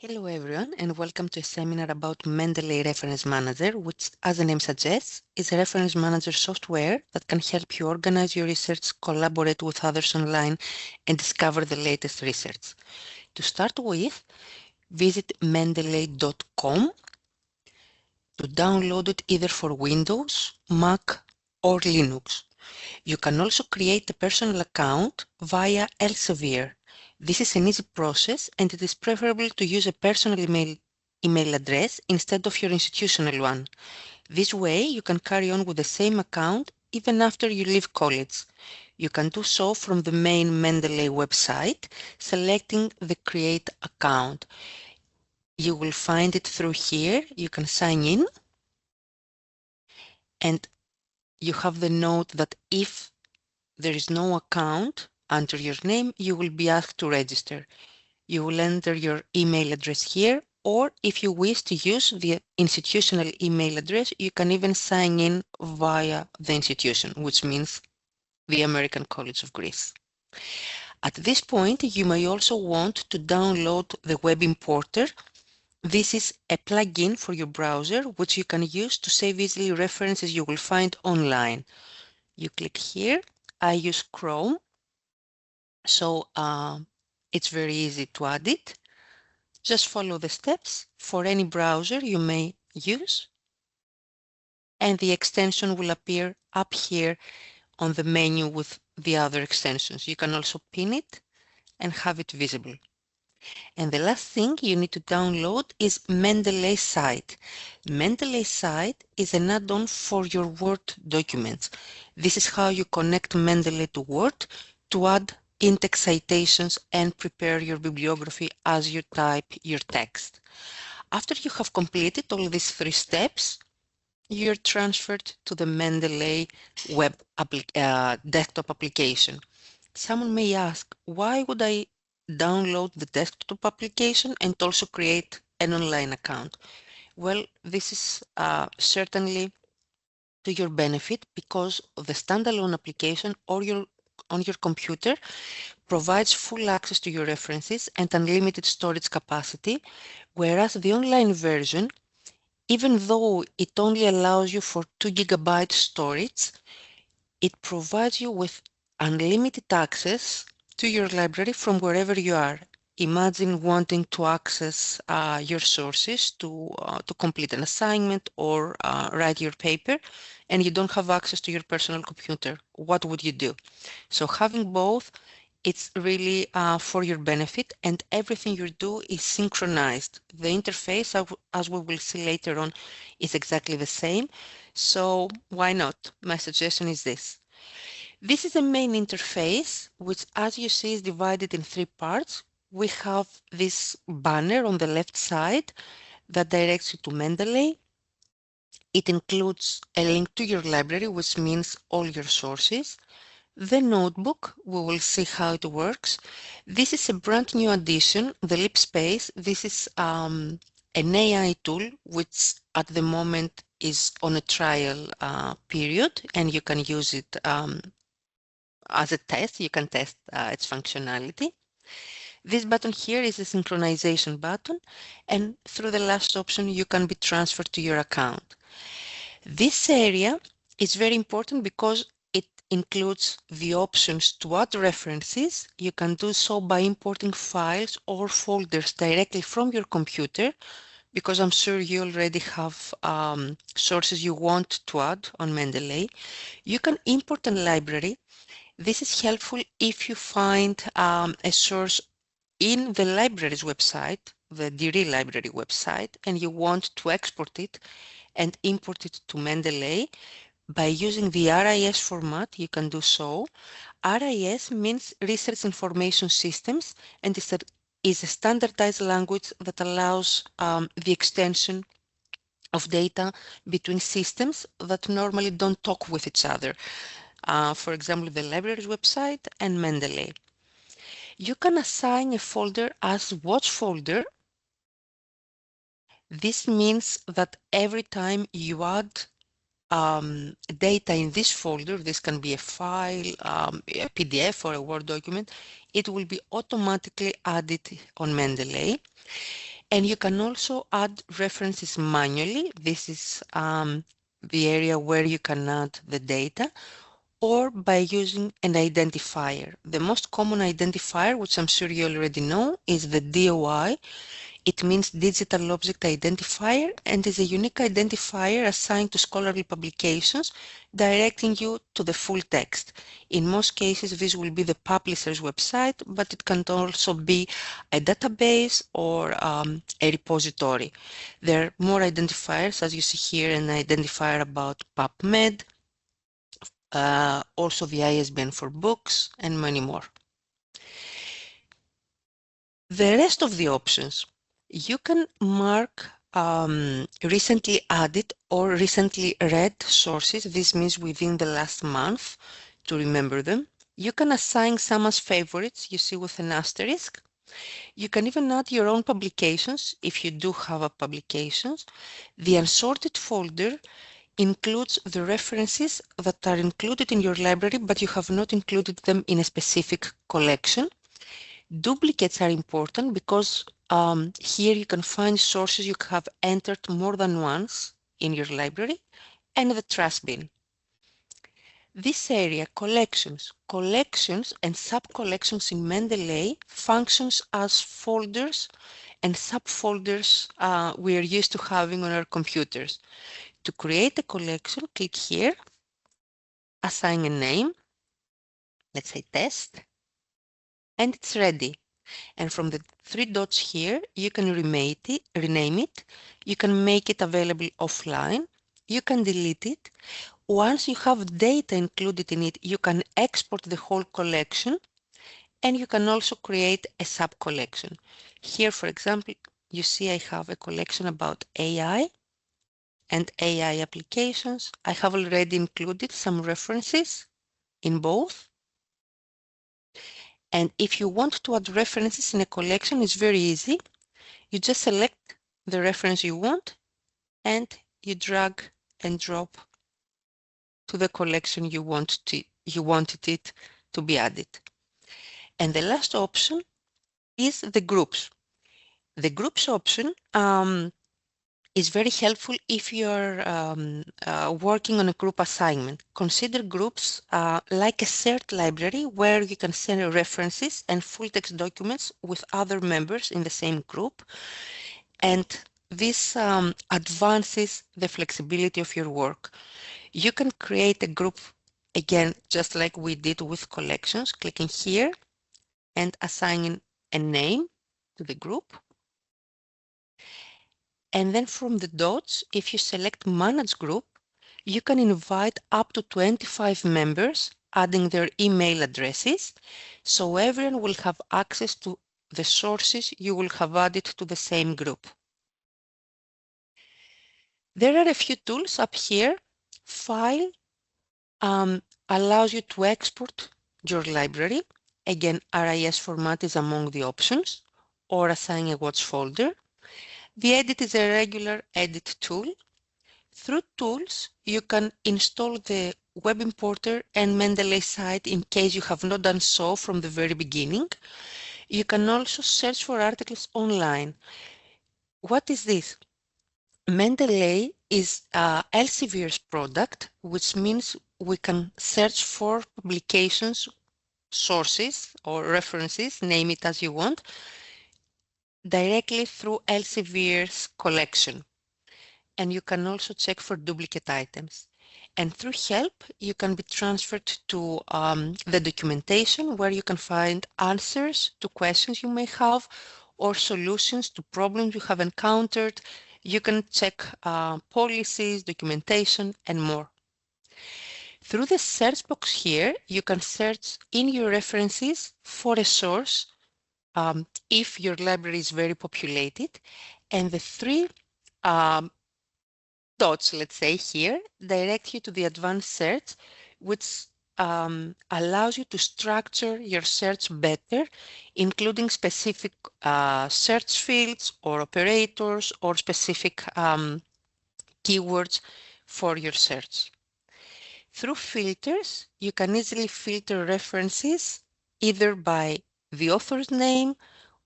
Hello everyone and welcome to a seminar about Mendeley Reference Manager, which, as the name suggests, is a reference manager software that can help you organize your research, collaborate with others online, and discover the latest research. To start with, visit mendeley.com to download it either for Windows, Mac, or Linux. You can also create a personal account via Elsevier. This is an easy process and it is preferable to use a personal email address instead of your institutional one. This way you can carry on with the same account even after you leave college. You can do so from the main Mendeley website, selecting the Create Account. You will find it through here. You can sign in and you have the note that if there is no account under your name, you will be asked to register. You will enter your email address here, or if you wish to use the institutional email address, you can even sign in via the institution, which means the American College of Greece. At this point, you may also want to download the web importer. This is a plugin for your browser, which you can use to save easily references you will find online. You click here. I use Chrome, so it's very easy to add it. Just follow the steps for any browser you may use, and the extension will appear up here on the menu with the other extensions. You can also pin it and have it visible. And the last thing you need to download is Mendeley Site. Mendeley Site is an add-on for your Word documents. This is how you connect Mendeley to Word to add in-text citations and prepare your bibliography as you type your text. After you have completed all these three steps, you're transferred to the Mendeley web desktop application. Someone may ask, why would I download the desktop application and also create an online account? Well, this is certainly to your benefit because the standalone application on your computer provides full access to your references and unlimited storage capacity, whereas the online version, even though it only allows you for 2 GB storage, it provides you with unlimited access to your library from wherever you are. Imagine wanting to access your sources to complete an assignment or write your paper, and you don't have access to your personal computer. What would you do? So having both, it's really for your benefit, and everything you do is synchronized. The interface, as we will see later on, is exactly the same. So why not? My suggestion is this. This is the main interface, which, as you see, is divided in 3 parts. We have this banner on the left side that directs you to Mendeley. It includes a link to your library, which means all your sources. The notebook, we will see how it works. This is a brand new addition, the LeapSpace. This is an AI tool, which at the moment is on a trial period, and you can use it as a test. You can test its functionality. This button here is a synchronization button, and through the last option, you can be transferred to your account. This area is very important because it includes the options to add references. You can do so by importing files or folders directly from your computer, because I'm sure you already have sources you want to add on Mendeley. You can import a library. This is helpful if you find a source in the library's website, the DRE library website, and you want to export it and import it to Mendeley. By using the RIS format, you can do so. RIS means Research Information Systems, and is a standardized language that allows the extension of data between systems that normally don't talk with each other. For example, the library's website and Mendeley. You can assign a folder as watch folder. This means that every time you add data in this folder, this can be a file, a PDF or a Word document, it will be automatically added on Mendeley. And you can also add references manually. This is the area where you can add the data, or by using an identifier. The most common identifier, which I'm sure you already know, is the DOI. It means Digital Object Identifier and is a unique identifier assigned to scholarly publications, directing you to the full text. In most cases, this will be the publisher's website, but it can also be a database or a repository. There are more identifiers, as you see here, an identifier about PubMed, also the ISBN for books, and many more. The rest of the options, you can mark recently added or recently read sources. This means within the last month to remember them. You can assign some as favorites, you see with an asterisk. You can even add your own publications if you do have a publications. The unsorted folder includes the references that are included in your library, but you have not included them in a specific collection. Duplicates are important because here you can find sources you have entered more than once in your library, and the trash bin. This area, collections and sub-collections in Mendeley functions as folders and subfolders we are used to having on our computers. To create a collection, click here, assign a name, let's say test, and it's ready. And from the three dots here, you can rename it, you can make it available offline, you can delete it. Once you have data included in it, you can export the whole collection, and you can also create a sub-collection. Here, for example, you see I have a collection about AI and AI applications. I have already included some references in both. And if you want to add references in a collection, it's very easy. You just select the reference you want and you drag and drop to the collection you wanted it to be added. And the last option is the groups. The groups option is very helpful if you're working on a group assignment. Consider groups like a shared library where you can send references and full text documents with other members in the same group. And this advances the flexibility of your work. You can create a group, again, just like we did with collections, clicking here and assigning a name to the group. And then from the dots, if you select Manage Group, you can invite up to 25 members, adding their email addresses, so everyone will have access to the sources you will have added to the same group. There are a few tools up here. File allows you to export your library. Again, RIS format is among the options, or assign a watch folder. The Edit is a regular edit tool. Through tools, you can install the web importer and Mendeley site in case you have not done so from the very beginning. You can also search for articles online. What is this? Mendeley is Elsevier's product, which means we can search for publications, sources or references, name it as you want, directly through Elsevier's collection. And you can also check for duplicate items. And through help, you can be transferred to the documentation where you can find answers to questions you may have or solutions to problems you have encountered. You can check policies, documentation, and more. Through the search box here, you can search in your references for a source if your library is very populated, and the three dots, let's say here, direct you to the advanced search, which allows you to structure your search better, including specific search fields or operators or specific keywords for your search. Through filters, you can easily filter references either by the author's name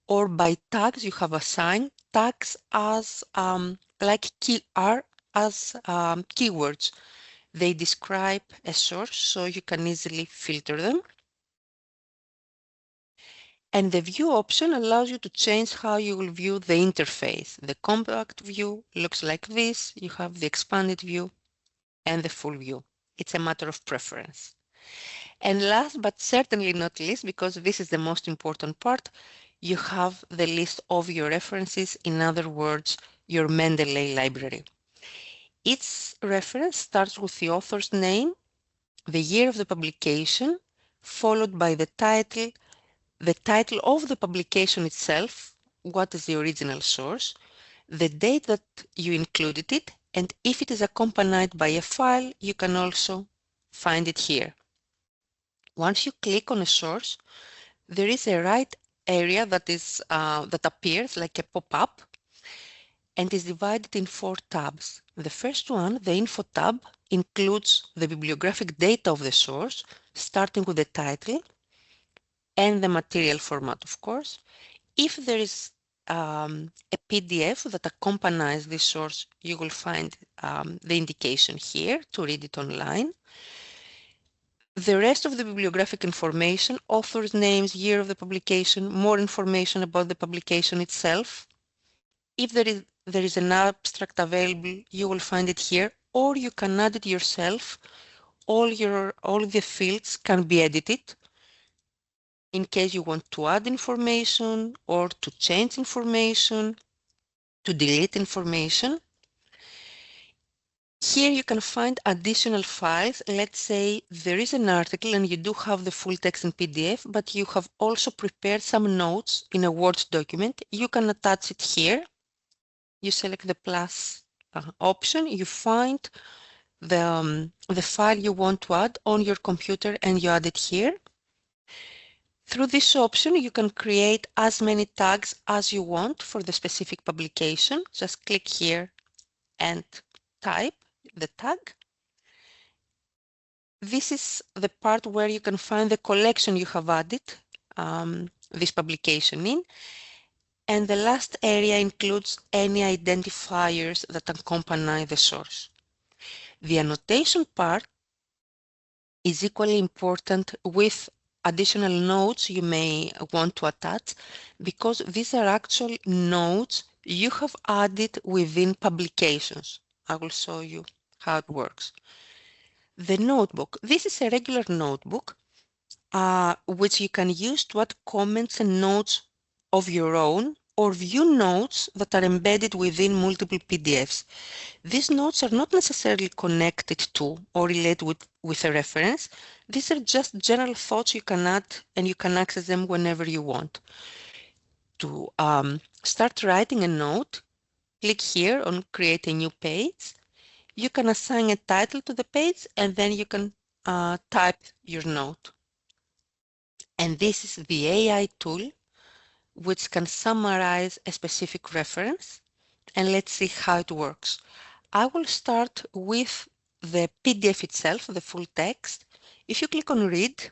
or by tags you have assigned. Tags as are as keywords. They describe a source, so you can easily filter them. And the view option allows you to change how you will view the interface. The compact view looks like this. You have the expanded view and the full view. It's a matter of preference. And last but certainly not least, because this is the most important part, you have the list of your references, in other words, your Mendeley library. Each reference starts with the author's name, the year of the publication, followed by the title of the publication itself, what is the original source, the date that you included it, and if it is accompanied by a file, you can also find it here. Once you click on a source, there is a right area that appears like a pop-up and is divided in 4 tabs. The first one, the Info tab, includes the bibliographic data of the source, starting with the title and the material format, of course. If there is a PDF that accompanies this source, you will find the indication here to read it online. The rest of the bibliographic information, authors' names, year of the publication, more information about the publication itself. If there is an abstract available, you will find it here, or you can add it yourself. All the fields can be edited in case you want to add information or to change information, to delete information. Here you can find additional files. Let's say there is an article and you do have the full text in PDF, but you have also prepared some notes in a Word document. You can attach it here. You select the plus option. You find the file you want to add on your computer and you add it here. Through this option, you can create as many tags as you want for the specific publication. Just click here and type the tag. This is the part where you can find the collection you have added this publication in. And the last area includes any identifiers that accompany the source. The annotation part is equally important with additional notes you may want to attach, because these are actual notes you have added within publications. I will show you how it works. The notebook. This is a regular notebook which you can use to add comments and notes of your own or view notes that are embedded within multiple PDFs. These notes are not necessarily connected to or related with a reference. These are just general thoughts you can add and you can access them whenever you want. To start writing a note, click here on Create a New Page. You can assign a title to the page and then you can type your note. And this is the AI tool which can summarize a specific reference. And let's see how it works. I will start with the PDF itself, the full text. If you click on Read,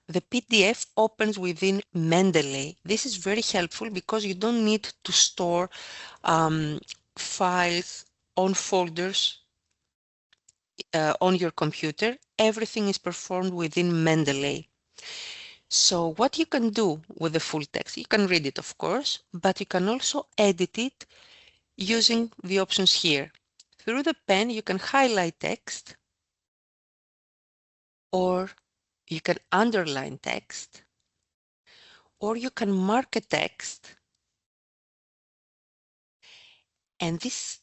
the PDF opens within Mendeley. This is very helpful because you don't need to store files on folders on your computer. Everything is performed within Mendeley. So what you can do with the full text, you can read it, of course, but you can also edit it using the options here. Through the pen, you can highlight text, or you can underline text, or you can mark a text. And this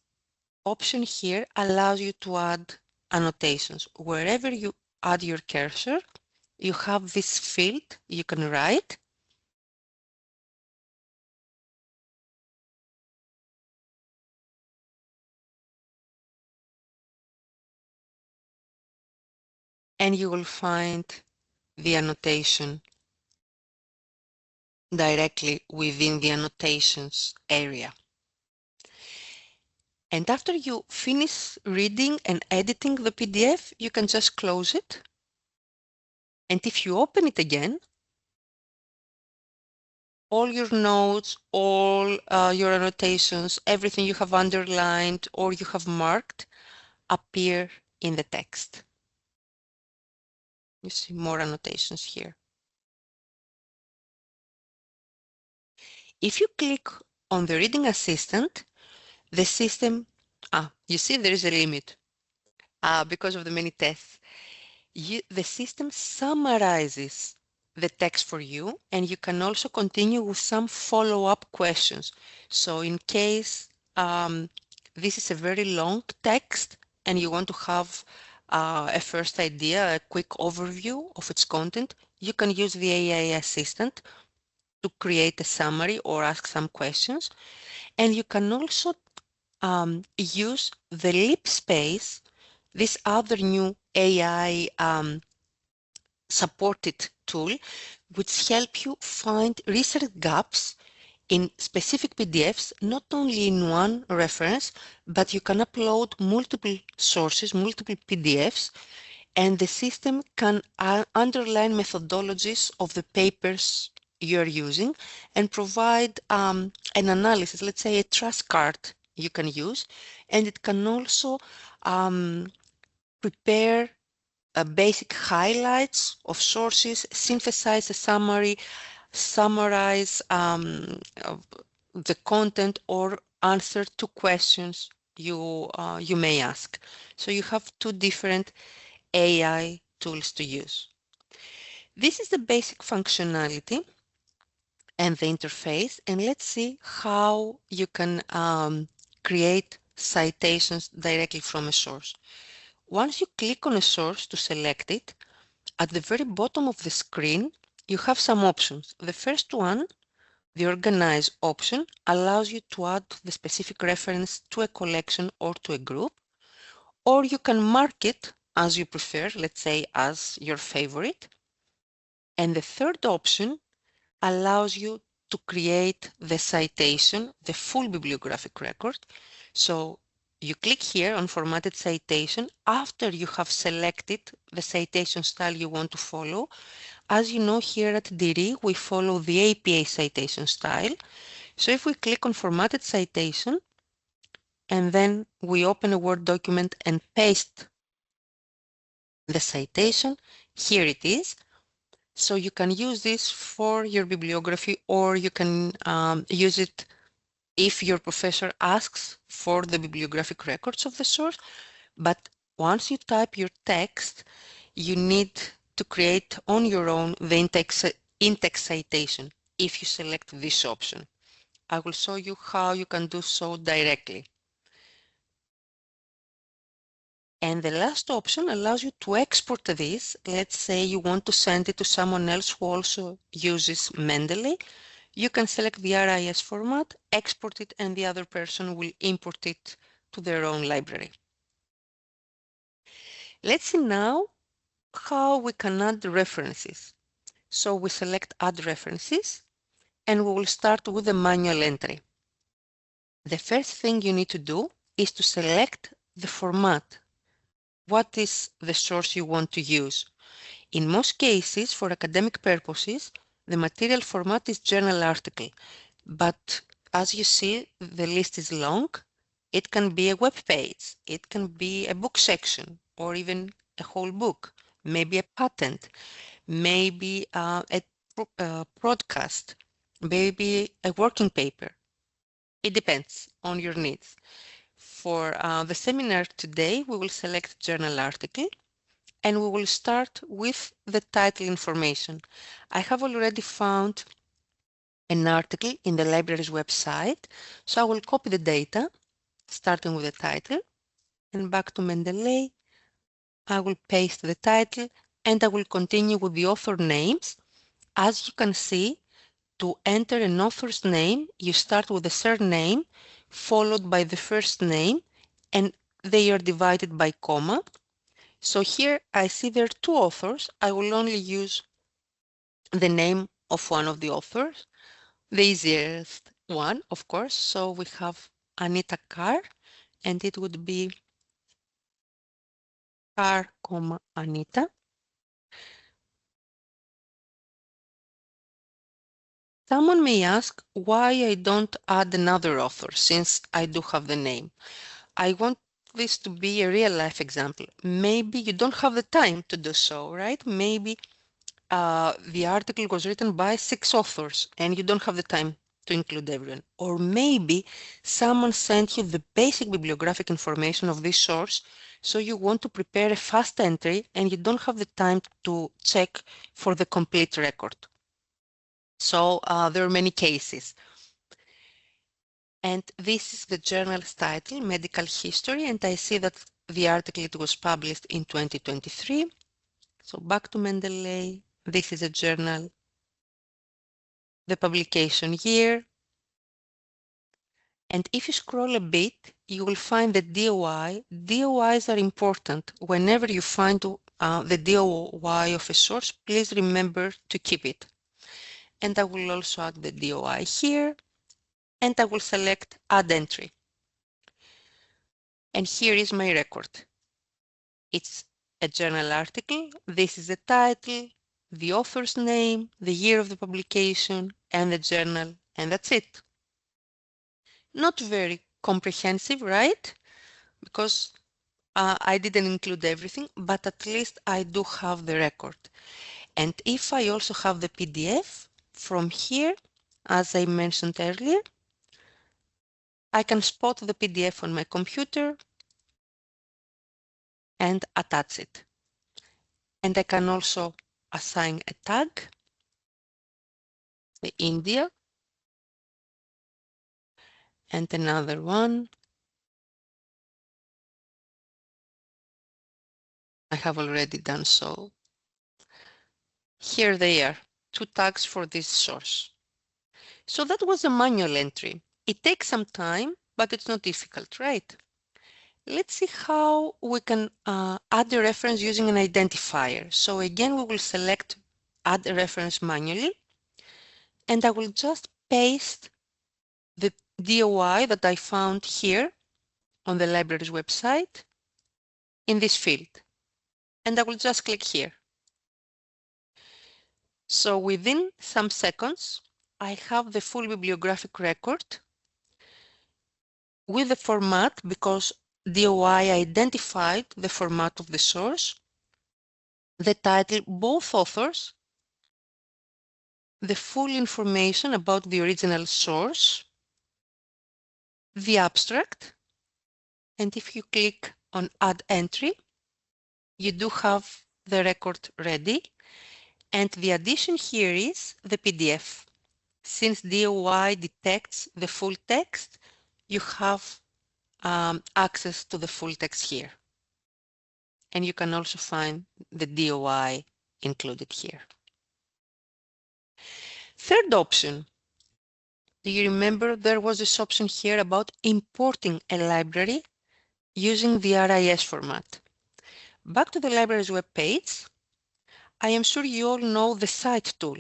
option here allows you to add annotations. Wherever you add your cursor, you have this field you can write. And you will find the annotation directly within the annotations area. And after you finish reading and editing the PDF, you can just close it. And if you open it again, all your notes, all your annotations, everything you have underlined or you have marked appear in the text. You see more annotations here. If you click on the reading assistant, the system, you see there is a limit because of the many tests. The system summarizes the text for you, and you can also continue with some follow-up questions. So in case this is a very long text and you want to have a first idea, a quick overview of its content, you can use the AI assistant to create a summary or ask some questions. And you can also use the lip space, this other new AI supported tool, which help you find research gaps in specific PDFs, not only in one reference, but you can upload multiple sources, multiple PDFs, and the system can underline methodologies of the papers you're using and provide an analysis, let's say a trust card you can use, and it can also prepare basic highlights of sources, synthesize a summary, summarize the content or answer to questions you may ask. So you have two different AI tools to use. This is the basic functionality and the interface, and let's see how you can create citations directly from a source. Once you click on a source to select it, at the very bottom of the screen, you have some options. The first one, the Organize option, allows you to add the specific reference to a collection or to a group, or you can mark it as you prefer, let's say as your favorite. And the third option allows you to create the citation, the full bibliographic record. So you click here on Formatted Citation after you have selected the citation style you want to follow. As you know, here at DRI, we follow the APA citation style. So if we click on Formatted Citation, and then we open a Word document and paste the citation, here it is. So you can use this for your bibliography, or you can use it if your professor asks for the bibliographic records of the source. But once you type your text, you need to create on your own the in-text citation if you select this option. I will show you how you can do so directly. And the last option allows you to export this. Let's say you want to send it to someone else who also uses Mendeley. You can select the RIS format, export it, and the other person will import it to their own library. Let's see now how we can add references. So we select Add References, and we will start with the manual entry. The first thing you need to do is to select the format. What is the source you want to use? In most cases, for academic purposes, the material format is journal article, but as you see, the list is long. It can be a web page, it can be a book section, or even a whole book, maybe a patent, maybe a broadcast, maybe a working paper. It depends on your needs. For the seminar today, we will select journal article, and we will start with the title information. I have already found an article in the library's website, so I will copy the data, starting with the title, and back to Mendeley. I will paste the title, and I will continue with the author names. As you can see, to enter an author's name, you start with the surname, followed by the first name, and they are divided by comma. So here I see there are two authors. I will only use the name of one of the authors, the easiest one, of course. So we have Anita Carr, and it would be Carr, Anita. Someone may ask why I don't add another author since I do have the name. I want this to be a real life example. Maybe you don't have the time to do so, right? Maybe the article was written by 6 authors and you don't have the time to include everyone. Or maybe someone sent you the basic bibliographic information of this source, so you want to prepare a fast entry and you don't have the time to check for the complete record. So there are many cases. And this is the journal's title, Medical History, and I see that the article it was published in 2023. So back to Mendeley. This is a journal, the publication year. And if you scroll a bit, you will find the DOI. DOIs are important. Whenever you find the DOI of a source, please remember to keep it. And I will also add the DOI here, and I will select Add Entry. And here is my record. It's a journal article. This is the title, the author's name, the year of the publication, and the journal, and that's it. Not very comprehensive, right? Because I didn't include everything, but at least I do have the record. And if I also have the PDF from here, as I mentioned earlier, I can spot the PDF on my computer and attach it. And I can also assign a tag, the India, and another one. I have already done so. Here they are, 2 tags for this source. So that was a manual entry. It takes some time, but it's not difficult, right? Let's see how we can add a reference using an identifier. So again, we will select Add a Reference manually, and I will just paste the DOI that I found here on the library's website in this field. And I will just click here. So within some seconds, I have the full bibliographic record with the format because DOI identified the format of the source, the title, both authors, the full information about the original source, the abstract, and if you click on Add Entry, you do have the record ready. And the addition here is the PDF. Since DOI detects the full text, you have access to the full text here. And you can also find the DOI included here. Third option. Do you remember there was this option here about importing a library using the RIS format? Back to the library's web page. I am sure you all know the Cite tool.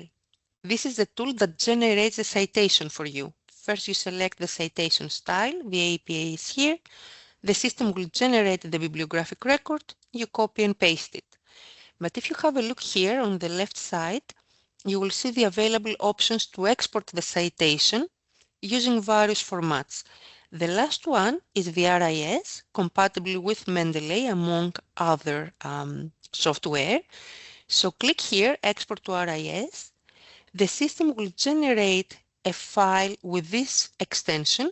This is the tool that generates a citation for you. First, you select the citation style. The APA is here. The system will generate the bibliographic record. You copy and paste it. But if you have a look here on the left side, you will see the available options to export the citation using various formats. The last one is the RIS, compatible with Mendeley among other software. So click here, Export to RIS. The system will generate a file with this extension,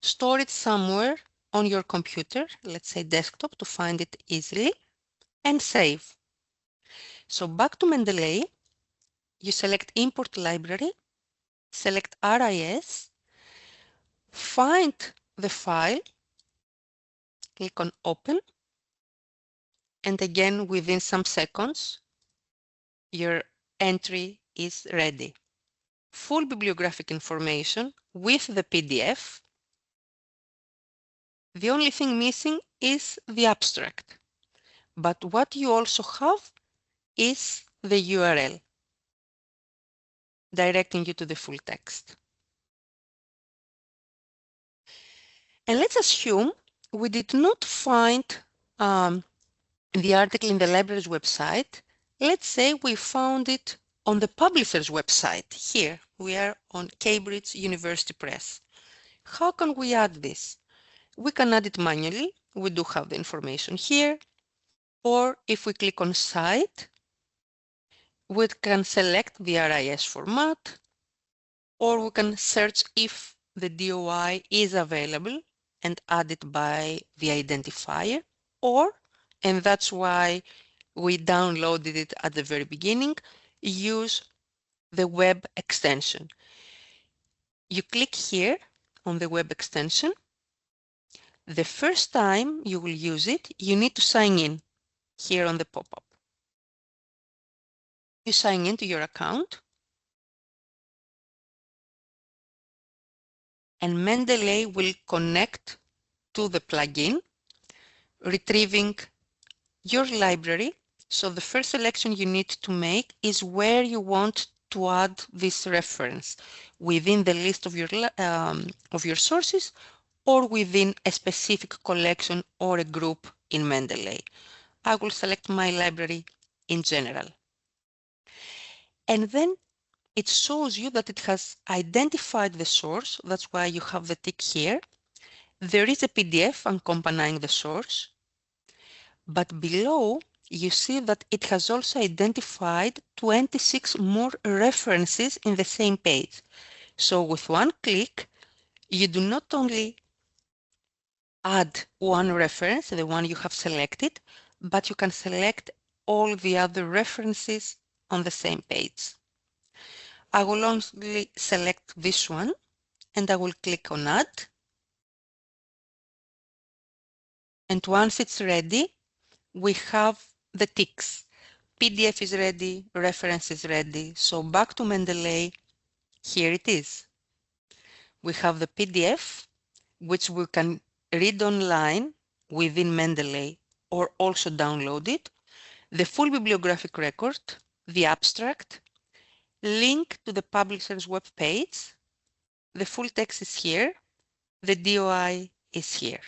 store it somewhere on your computer, let's say desktop, to find it easily, and save. So back to Mendeley, you select Import Library, select RIS, find the file, click on Open, and again within some seconds, your entry is ready. Full bibliographic information with the PDF. The only thing missing is the abstract. But what you also have is the URL, directing you to the full text. And let's assume we did not find the article in the library's website. Let's say we found it On the publisher's website, here we are on Cambridge University Press. How can we add this? We can add it manually. We do have the information here. Or if we click on Cite, we can select the RIS format, or we can search if the DOI is available and add it by the identifier, or, and that's why we downloaded it at the very beginning, use the web extension. You click here on the web extension. The first time you will use it, you need to sign in here on the pop-up. You sign into your account, and Mendeley will connect to the plugin, retrieving your library. So the first selection you need to make is where you want to add this reference, within the list of your sources or within a specific collection or a group in Mendeley. I will select my library in general. And then it shows you that it has identified the source. That's why you have the tick here. There is a PDF accompanying the source, but below you see that it has also identified 26 more references in the same page. So with one click, you do not only add one reference, the one you have selected, but you can select all the other references on the same page. I will only select this one and I will click on Add. And once it's ready, we have the ticks. PDF is ready, reference is ready. So back to Mendeley, here it is. We have the PDF, which we can read online within Mendeley or also download it, the full bibliographic record, the abstract, link to the publisher's web page, the full text is here, the DOI is here.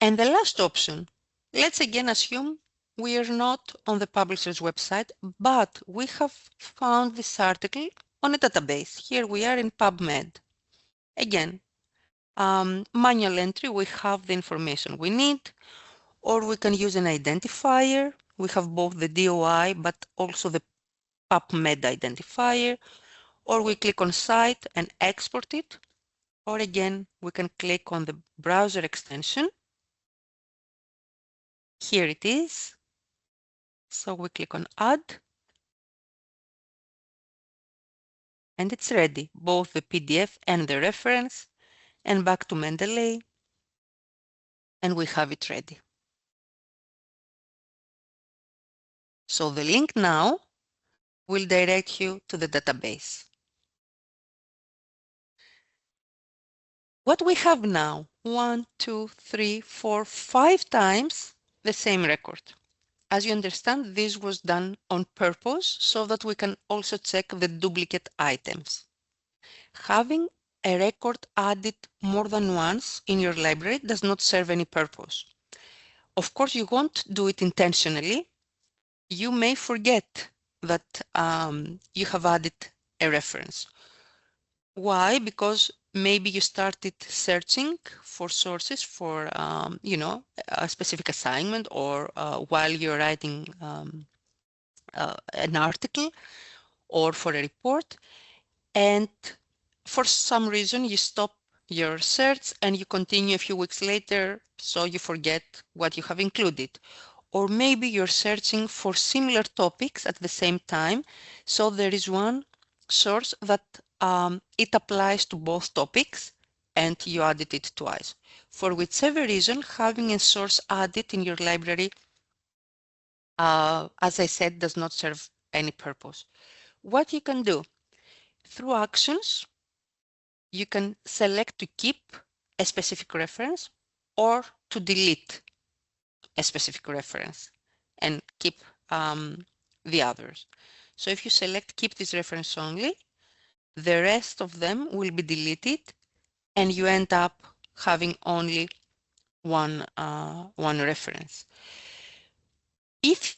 And the last option, let's again assume we are not on the publisher's website, but we have found this article on a database. Here we are in PubMed. Again, manual entry, we have the information we need, or we can use an identifier. We have both the DOI, but also the PubMed identifier, or we click on Cite and export it, or again, we can click on the browser extension. Here it is. So we click on Add, and it's ready, both the PDF and the reference, and back to Mendeley, and we have it ready. So the link now will direct you to the database. What we have now, 1, 2, 3, 4, 5 times the same record. As you understand, this was done on purpose so that we can also check the duplicate items. Having a record added more than once in your library does not serve any purpose. Of course, you won't do it intentionally. You may forget that you have added a reference. Why? Because maybe you started searching for sources for, a specific assignment, or while you're writing an article or for a report, and for some reason you stop your search and you continue a few weeks later, so you forget what you have included. Or maybe you're searching for similar topics at the same time, so there is one source that it applies to both topics and you added it twice. For whichever reason, having a source added in your library, as I said, does not serve any purpose. What you can do, through actions, you can select to keep a specific reference or to delete a specific reference and keep the others. So if you select keep this reference only, the rest of them will be deleted and you end up having only one reference. If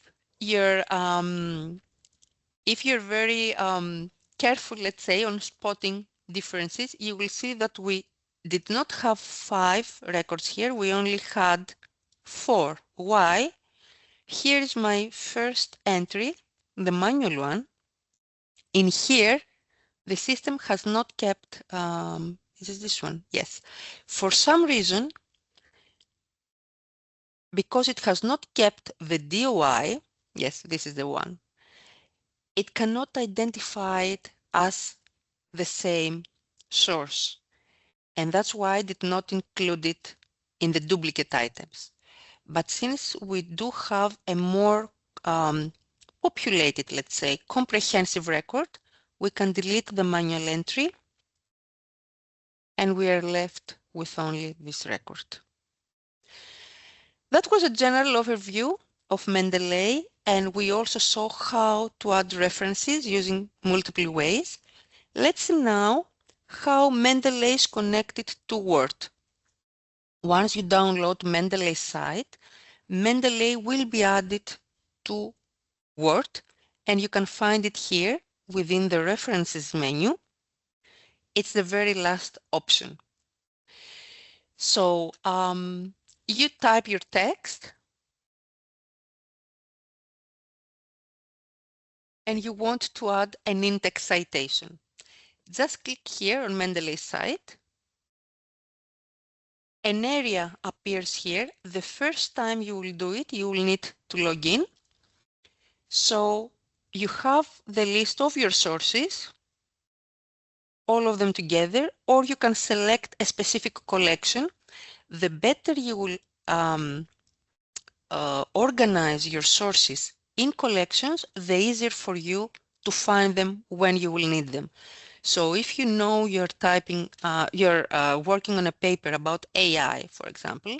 if you're very careful, let's say, on spotting differences, you will see that we did not have 5 records here. We only had 4. Why? Here is my first entry, the manual one. In here, the system has not kept, is it this one? Yes. For some reason, because it has not kept the DOI, yes, this is the one, it cannot identify it as the same source. And that's why I did not include it in the duplicate items. But since we do have a more populated, let's say, comprehensive record, we can delete the manual entry and we are left with only this record. That was a general overview of Mendeley, and we also saw how to add references using multiple ways. Let's see now how Mendeley is connected to Word. Once you download Mendeley's site, Mendeley will be added to Word, and you can find it here within the References menu. It's the very last option. So you type your text and you want to add an in-text citation. Just click here on Mendeley's site. An area appears here. The first time you will do it, you will need to log in. So you have the list of your sources, all of them together, or you can select a specific collection. The better you will organize your sources in collections, the easier for you to find them when you will need them. So if you know you're working on a paper about AI, for example,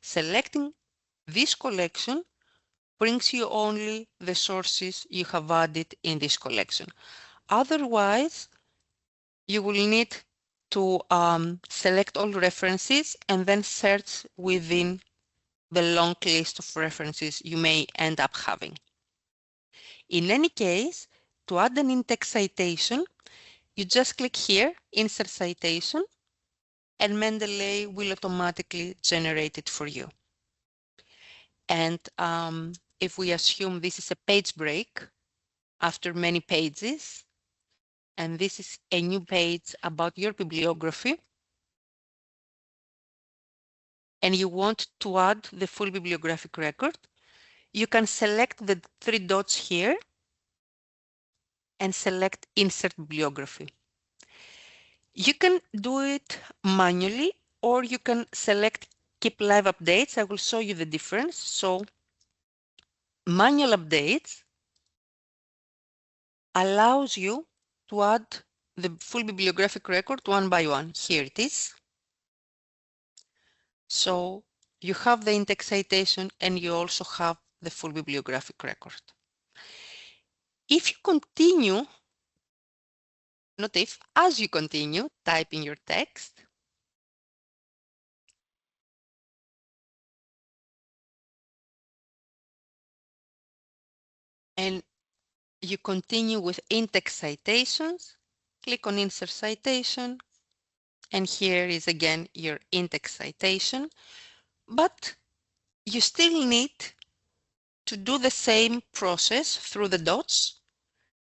selecting this collection brings you only the sources you have added in this collection. Otherwise, you will need to select all references and then search within the long list of references you may end up having. In any case, to add an in-text citation, you just click here, Insert Citation, and Mendeley will automatically generate it for you. And if we assume this is a page break after many pages, and this is a new page about your bibliography, and you want to add the full bibliographic record, you can select the 3 dots here and select Insert Bibliography. You can do it manually, or you can select Keep Live Updates. I will show you the difference. So manual updates allows you to add the full bibliographic record one by one. Here it is. So you have the in-text citation and you also have the full bibliographic record. If you continue, not if, as you continue typing your text, and you continue with in-text citations, click on Insert Citation, and here is again your in-text citation, but you still need to do the same process through the dots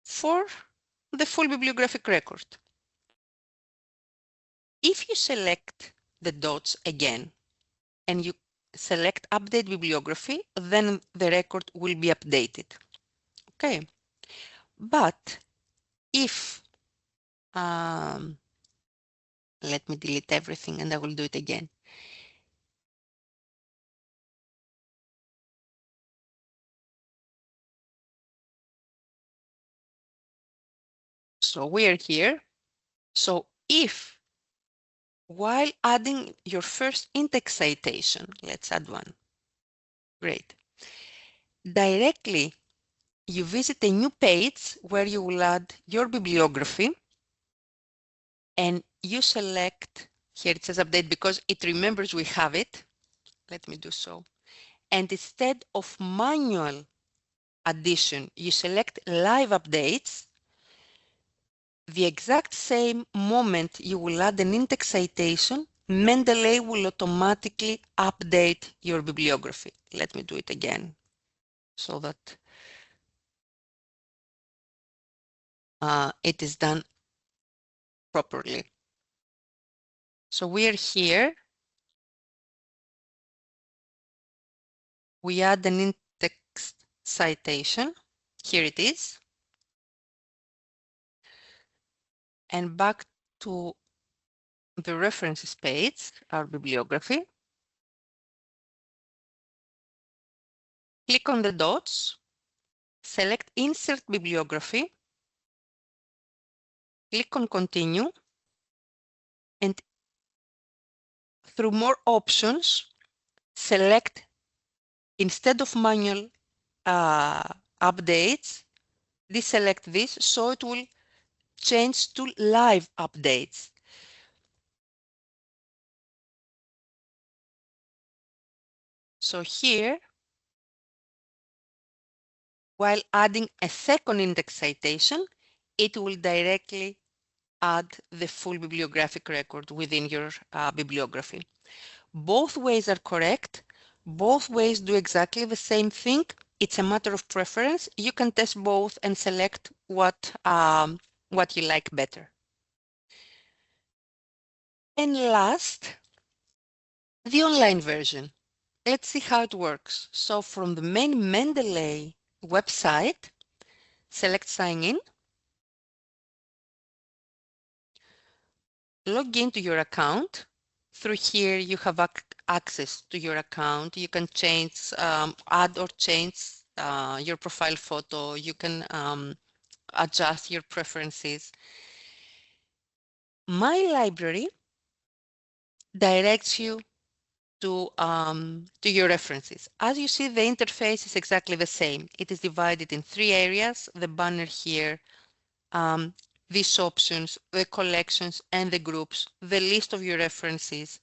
for the full bibliographic record. If you select the dots again and you select Update Bibliography, then the record will be updated. Okay, but if let me delete everything and I will do it again. So we are here. So if while adding your first in-text citation, let's add one. Great. Directly, you visit a new page where you will add your bibliography and you select, here it says update because it remembers we have it. Let me do so. And instead of manual addition, you select live updates, the exact same moment you will add an index citation, Mendeley will automatically update your bibliography. Let me do it again so that it is done properly. So we are here. We add an index citation. Here it is. And back to the references page, our bibliography. Click on the dots, select Insert Bibliography, click on Continue, and through More Options, select, instead of manual updates, deselect this so it will change to live updates. So here, while adding a second index citation, it will directly add the full bibliographic record within your bibliography. Both ways are correct. Both ways do exactly the same thing. It's a matter of preference. You can test both and select what you like better. And last, the online version. Let's see how it works. So from the main Mendeley website, select Sign In. Log into your account. Through here, you have access to your account. You can change, add or change your profile photo. You can adjust your preferences. My library directs you to your references. As you see, the interface is exactly the same. It is divided in 3 areas, the banner here, these options, the collections and the groups, the list of your references.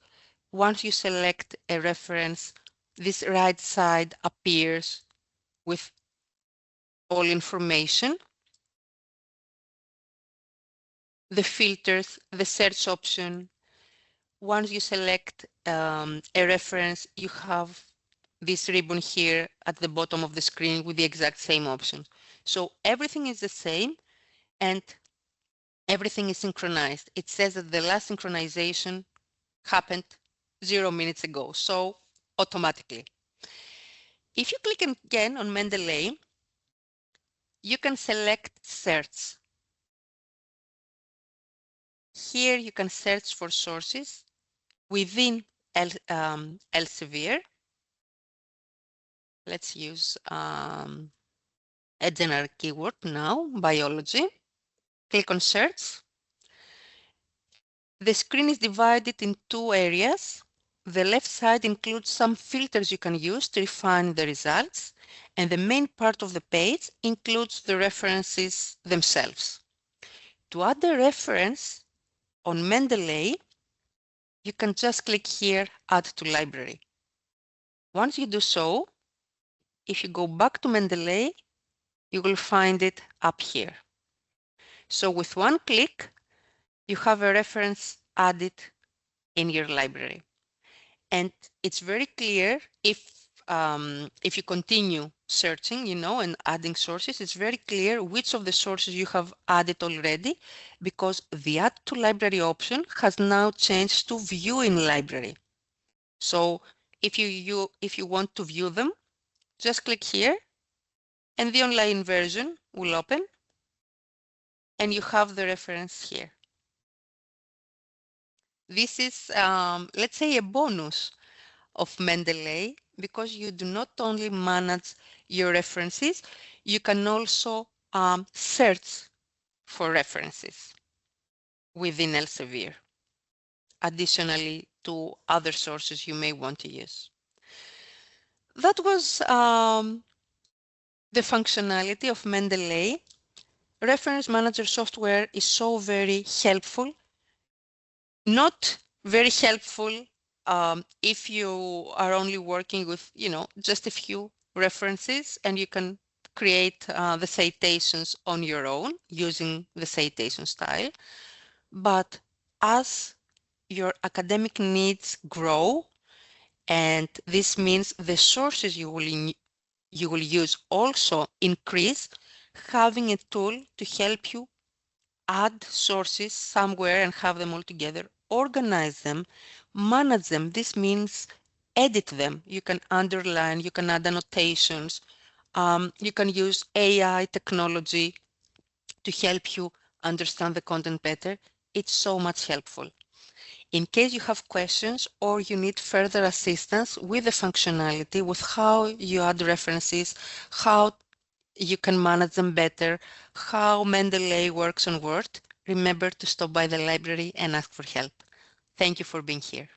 Once you select a reference, this right side appears with all information. The filters, the search option. Once you select a reference, you have this ribbon here at the bottom of the screen with the exact same options. So everything is the same and everything is synchronized. It says that the last synchronization happened 0 minutes ago, so automatically. If you click again on Mendeley, you can select search. Here you can search for sources within Elsevier. Let's use a generic keyword now, biology. Click on search. The screen is divided in 2 areas. The left side includes some filters you can use to refine the results, and the main part of the page includes the references themselves. To add a reference on Mendeley, you can just click here, Add to Library. Once you do so, if you go back to Mendeley, you will find it up here. So with one click, you have a reference added in your library. And it's very clear if you continue searching, and adding sources, it's very clear which of the sources you have added already, because the Add to Library option has now changed to View in Library. So if you want to view them, just click here and the online version will open and you have the reference here. This is, let's say, a bonus of Mendeley, because you do not only manage your references, you can also search for references within Elsevier, additionally to other sources you may want to use. That was the functionality of Mendeley. Reference Manager software is so very helpful. Not very helpful if you are only working with, just a few references and you can create the citations on your own using the citation style. But as your academic needs grow, and this means the sources you will use also increase, having a tool to help you add sources somewhere and have them all together, organize them, manage them. This means edit them. You can underline, you can add annotations, you can use AI technology to help you understand the content better. It's so much helpful. In case you have questions or you need further assistance with the functionality, with how you add references, how you can manage them better, how Mendeley works on Word, remember to stop by the library and ask for help. Thank you for being here.